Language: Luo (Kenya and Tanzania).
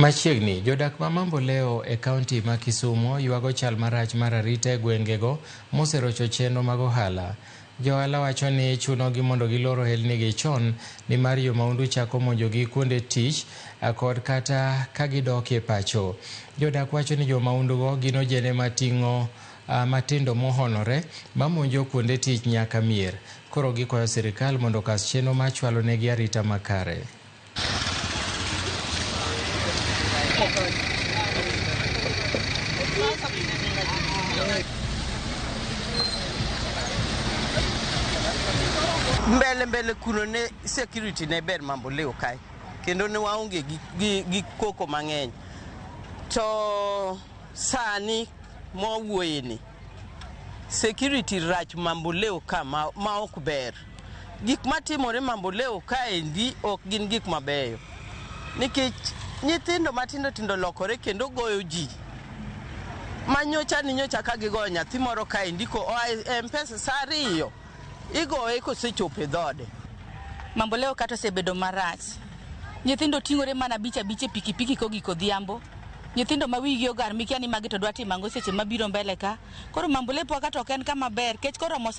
Machiegni, jodak ma Mamboleo e kaunti ma Kisumu yuago chal marach mar arita e gwengego moserocho chenro mag ohala. Johala wacho ni chunogi mondo gilor ohelnigi chon nimar yo maundu chako monjogi kuonde tich kod kata ka gidok e pacho. Jodak wacho ni jo maundugo gin ojende mating'o matindo mohonore mamonjo kuonde tich nyaka mier. Koro gikwayo sirikal mondo okas chenro machwalo negi arita makare. Mbele kuno ne security ne ber Mamboleo kae kendo ne waonge gi koko mang'eny to sani mawuoyeni security rach Mamboleo ka ma ok ber. Gik matimore Mamboleo kaendi ok gin gik mabeyo nikech nyithindo matindo lokore kendo goyo ji manyocha ka gigoyo nyathi moro kaendi ko M-Pesa saa 2 igoye kosechopo e dhode. Mamboleo kata osebedo marach. Nyithindo ting'ore mana bicha pikipiki kogiko dhiambo. Nyithindo ma wigi ogar mikia ni magi to dwa timo ang'o seche mabiro mbele ka. Koro Mamboleo kata ok en kama ber kech koro